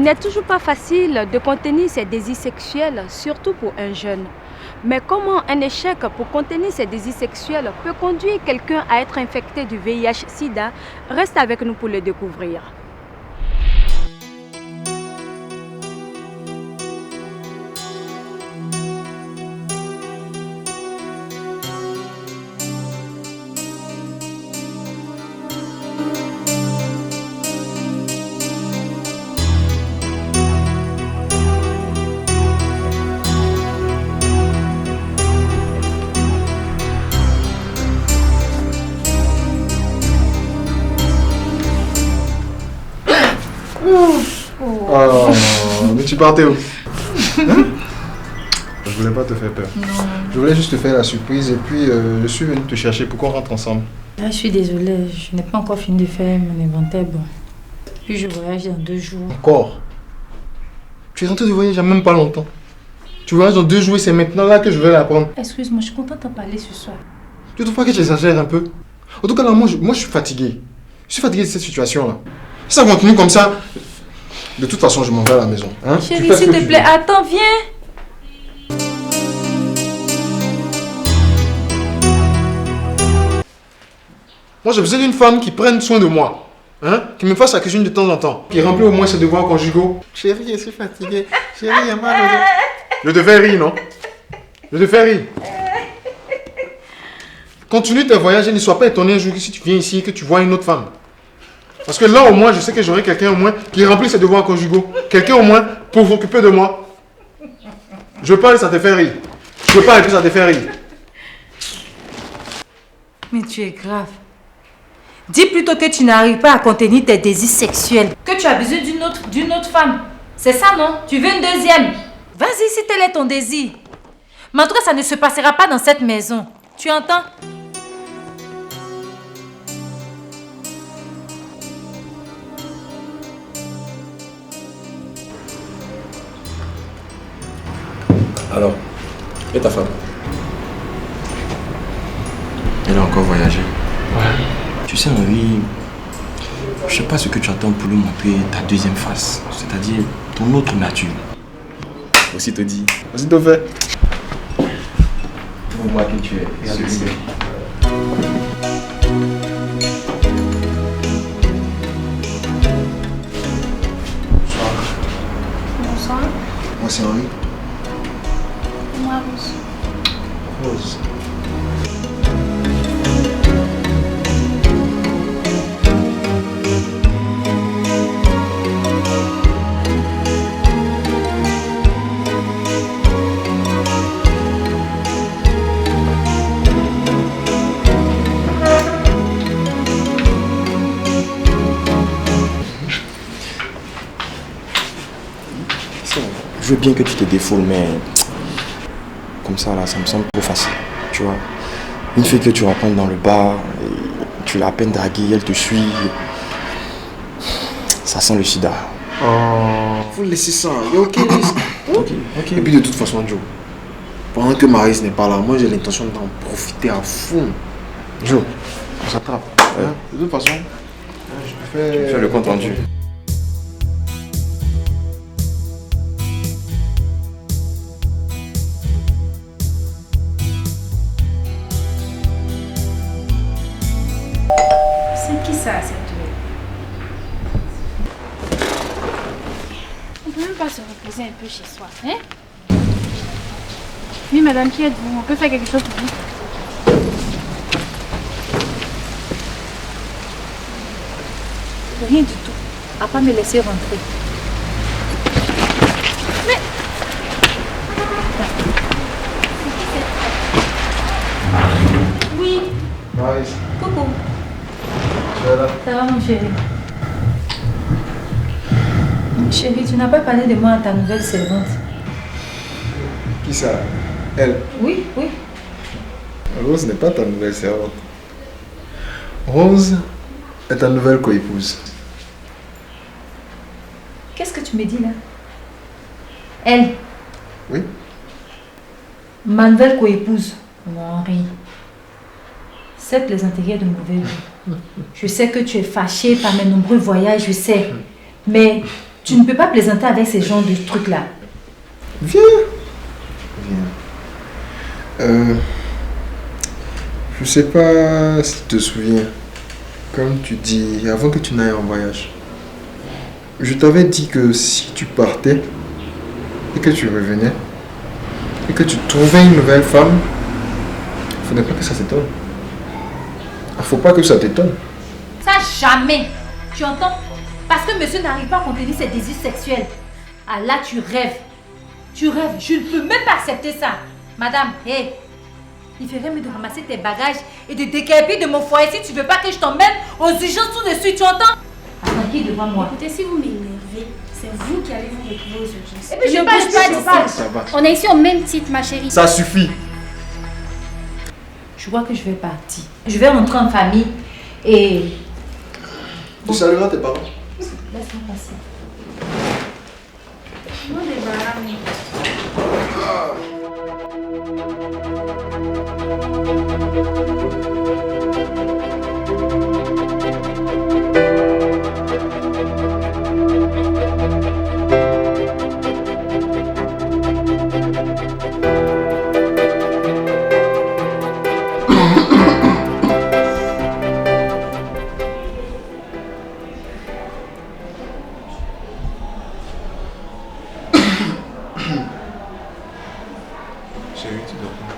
n'est toujours pas facile de contenir ses désirs sexuels, surtout pour un jeune. Mais comment un échec pour contenir ses désirs sexuels peut conduire quelqu'un à être infecté du VIH-Sida? Reste avec nous pour le découvrir. Oh, mais tu partais où? Hein? Je voulais pas te faire peur. Non. Je voulais juste te faire la surprise et puis je suis venu te chercher pour qu'on rentre ensemble. Là, je suis désolée, je n'ai pas encore fini de faire mon inventaire. Bon. Puis je voyage dans 2 jours. Encore? Tu es rentré de voyage il n'y a même pas longtemps. Tu voyages dans 2 jours et c'est maintenant là que je vais l'apprendre. Excuse-moi, je suis contente d'en parler ce soir. Tu trouves pas que j'exagère un peu? En tout cas, là, moi, je suis fatigué. Je suis fatigué de cette situation-là. Si ça continue comme ça, de toute façon, je m'en vais à la maison. Hein? Chérie, s'il te plaît, attends, viens. Moi, j'ai besoin d'une femme qui prenne soin de moi. Hein? Qui me fasse la cuisine de temps en temps. Qui remplit au moins ses devoirs conjugaux. Chérie, je suis fatigué. Chérie, il y a mal au dos. Je te fais rire, non? Je te fais rire. Continue tes voyages et ne sois pas étonné un jour que si tu viens ici et que tu vois une autre femme. Parce que là, au moins, je sais que j'aurai quelqu'un au moins qui remplit ses devoirs conjugaux. Quelqu'un au moins pour s'occuper de moi. Je parle, ça te fait rire. Je parle et puis ça te fait rire. Mais tu es grave. Dis plutôt que tu n'arrives pas à contenir tes désirs sexuels. Que tu as besoin d'une autre femme. C'est ça, non? Tu veux une deuxième? Vas-y si tel est ton désir. Mais en tout cas, ça ne se passera pas dans cette maison. Tu entends? Alors, et ta femme? Elle a encore voyagé. Ouais. Tu sais, Henri, je sais pas ce que tu attends pour lui montrer ta deuxième face, c'est-à-dire ton autre nature. Aussi te dit. Vas-y, te fais. Prouve-moi que tu es celui-ci. Bonsoir. Moi, c'est Henri. Moi, Rose. Rose. Je veux bien que tu te défoules, mais comme ça, là, ça me semble trop facile, tu vois. Une fille que tu rencontres dans le bar, et tu l'as à peine draguée, elle te suit. Ça sent le sida. Oh. Faut laisser ça. Il y a aucun risque. Ok. Et puis de toute façon, Joe, pendant que Maryse n'est pas là, moi j'ai l'intention d'en profiter à fond. Joe, on s'attrape. Ouais. Hein? De toute façon, je te fais... Fais le compte rendu. C'est qui ça, cette... On peut même pas se reposer un peu chez soi, hein? Oui, madame, qui êtes-vous? On peut faire quelque chose pour vous? Rien du tout. À pas me laisser rentrer. Mais... Oui. Maryse, Coucou. tu es là? Ça va, mon chéri? Chérie, tu n'as pas parlé de moi à ta nouvelle servante. Qui ça? Elle. Oui. Rose n'est pas ta nouvelle servante. Rose est ta nouvelle coépouse. Qu'est-ce que tu me dis là? Elle, Oui? ma nouvelle coépouse. Non, Henri. C'est les intérêts de mauvais goût. Je sais que tu es fâché par mes nombreux voyages, je sais. Mais Tu ne peux pas plaisanter avec ces genres de trucs-là. Viens. Je sais pas si tu te souviens, comme tu dis, avant que tu n'ailles en voyage, je t'avais dit que si tu partais et que tu revenais et que tu trouvais une nouvelle femme, il faudrait pas que ça s'étonne. Il faut pas que ça t'étonne. Ça jamais. Tu entends? Parce que monsieur n'arrive pas à contenir ses désirs sexuels. Ah là, tu rêves. Tu rêves. Je ne peux même pas accepter ça. Madame, hé. Il ferait mieux de ramasser tes bagages et de déguerpir de mon foyer si tu veux pas que je t'emmène aux urgences tout de suite. Tu entends? Tranquille devant moi. Écoutez, si vous m'énervez, c'est vous qui allez vous retrouver aux urgences. Et puis je bouge pas d'ici. Ça va. On est ici au même titre, ma chérie. Ça suffit. Je vois que je vais partir. Je vais rentrer en famille et... Tu salueras tes parents. Laisse-moi passer. Non, débarras, mais... Chérie, tu dors pas.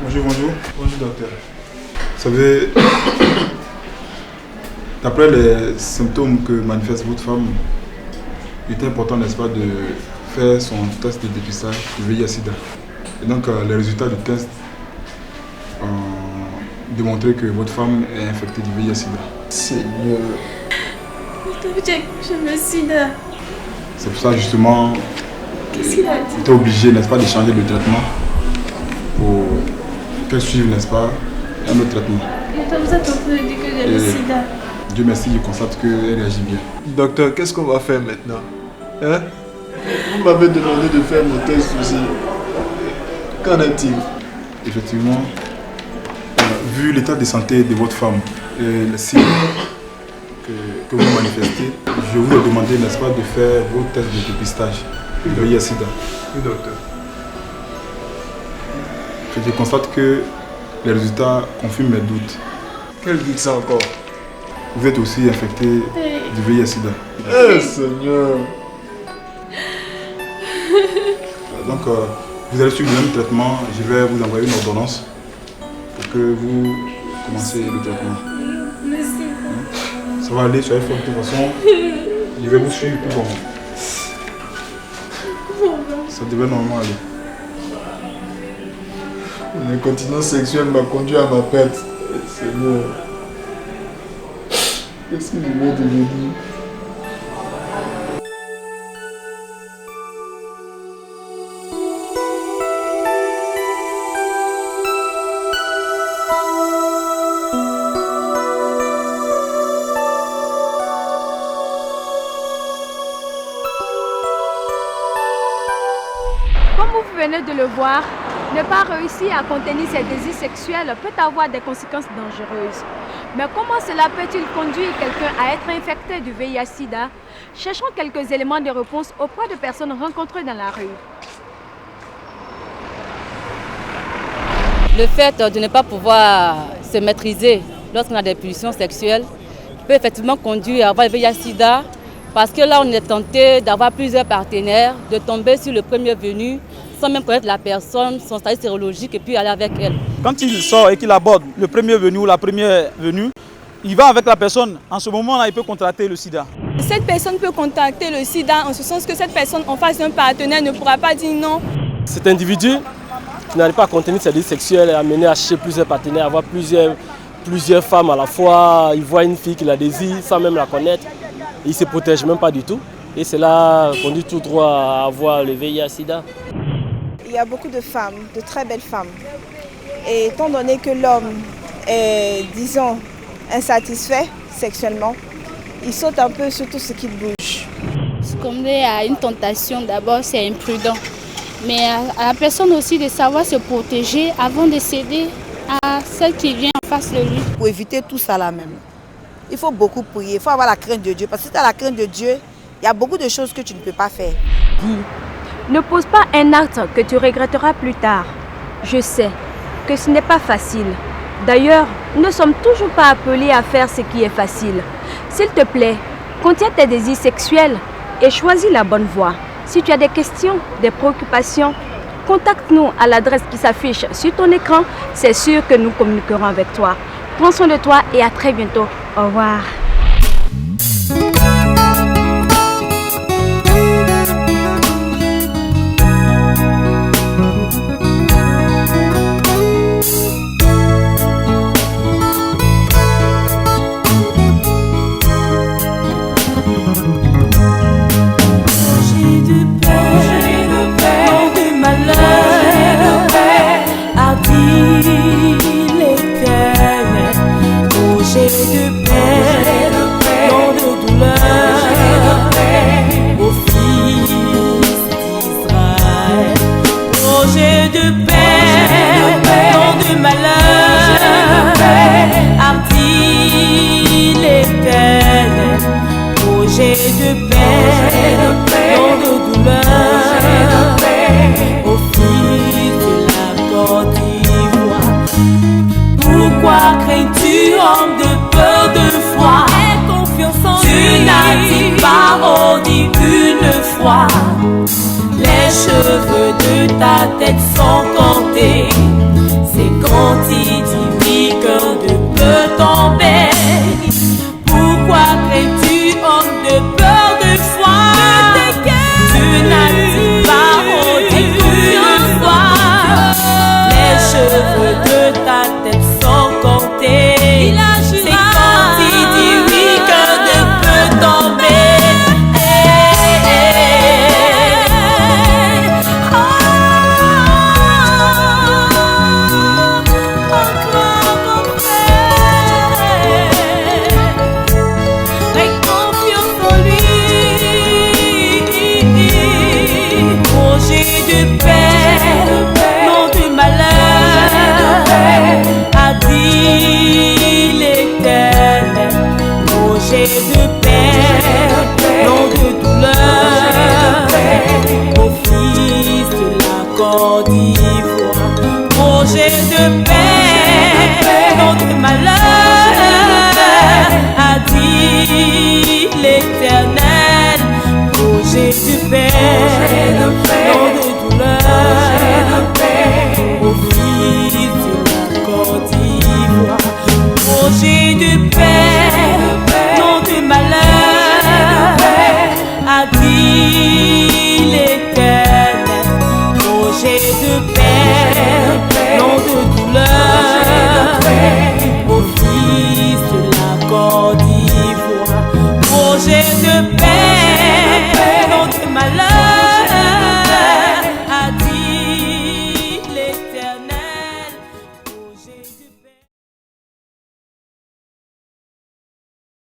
Bonjour. Bonjour, docteur. Vous savez, d'après les symptômes que manifeste votre femme, il est important, n'est-ce pas, de faire son test de dépistage du VIH-Sida. Et donc, les résultats du test ont démontré que votre femme est infectée du VIH-Sida. Seigneur. Je me sida. C'est pour ça, justement, Qu'est-ce qu'il a dit? tu es obligé, n'est-ce pas, de changer de traitement pour qu'elle suive, n'est-ce pas, un autre traitement. Vous êtes en train de dire que j'ai le Et sida. Dieu merci, je constate qu'elle réagit bien. Docteur, qu'est-ce qu'on va faire maintenant? Hein? Vous m'avez demandé de faire mon test aussi. Qu'en est-il? Effectivement, vu l'état de santé de votre femme et les signes que vous manifestez, je vous ai demandé, n'est-ce pas, de faire vos tests de dépistage du VIH-Sida. Oui, docteur. Je constate que les résultats confirment mes doutes. Quel doute ça encore? Vous êtes aussi infecté du VIH-Sida. Eh Seigneur! Donc, vous allez suivre le même traitement. Je vais vous envoyer une ordonnance pour que vous commenciez le traitement. Merci. Ça va aller, soyez fort de toute façon. Je vais vous suivre pour bon. Ça devrait normalement aller. L'incontinence sexuelle m'a conduit à ma perte. Seigneur. Qu'est-ce que je vais devenir? Comme vous venez de le voir, ne pas réussir à contenir ses désirs sexuels peut avoir des conséquences dangereuses. Mais comment cela peut-il conduire quelqu'un à être infecté du VIH-Sida? Cherchons quelques éléments de réponse auprès de personnes rencontrées dans la rue. Le fait de ne pas pouvoir se maîtriser lorsqu'on a des pulsions sexuelles peut effectivement conduire à avoir le VIH-Sida parce que là on est tenté d'avoir plusieurs partenaires, de tomber sur le premier venu sans même connaître la personne, son statut sérologique et puis aller avec elle. Quand il sort et qu'il aborde le premier venu ou la première venue, il va avec la personne. En ce moment-là, il peut contracter le sida. Cette personne peut contacter le sida en ce sens que cette personne en face d'un partenaire ne pourra pas dire non. Cet individu qui n'arrive pas à contenir ses désirs sexuels est amené à chercher plusieurs partenaires, à avoir plusieurs femmes à la fois. Il voit une fille qu'il a désir sans même la connaître. Il ne se protège même pas du tout. Et cela conduit tout droit à avoir le VIH-Sida. Il y a beaucoup de femmes, de très belles femmes. Et étant donné que l'homme est, disons, insatisfait sexuellement, il saute un peu sur tout ce qui bouge. Comme il y a une tentation, d'abord c'est imprudent. Mais à la personne aussi de savoir se protéger avant de céder à celle qui vient en face de lui. Pour éviter tout ça là même, Il faut beaucoup prier, il faut avoir la crainte de Dieu. Parce que si tu as la crainte de Dieu, il y a beaucoup de choses que tu ne peux pas faire. Guy, ne pose pas un acte que tu regretteras plus tard. Je sais que ce n'est pas facile. D'ailleurs, nous ne sommes toujours pas appelés à faire ce qui est facile. S'il te plaît, contiens tes désirs sexuels et choisis la bonne voie. Si tu as des questions, des préoccupations, contacte-nous à l'adresse qui s'affiche sur ton écran. C'est sûr que nous communiquerons avec toi. Prends soin de toi et à très bientôt. Au revoir. Les cheveux de ta tête sont comptés. C'est quand il dit oui qu'un de peut tomber. Pourquoi crains-tu, homme de peur de foi? Tu n'as pas honte d'une foi. Les cheveux de ta tête sont comptés. C'est quand il dit oui qu'un de peut tomber. Projet de paix, non de malheur, a dit l'Éternel. Projet de paix.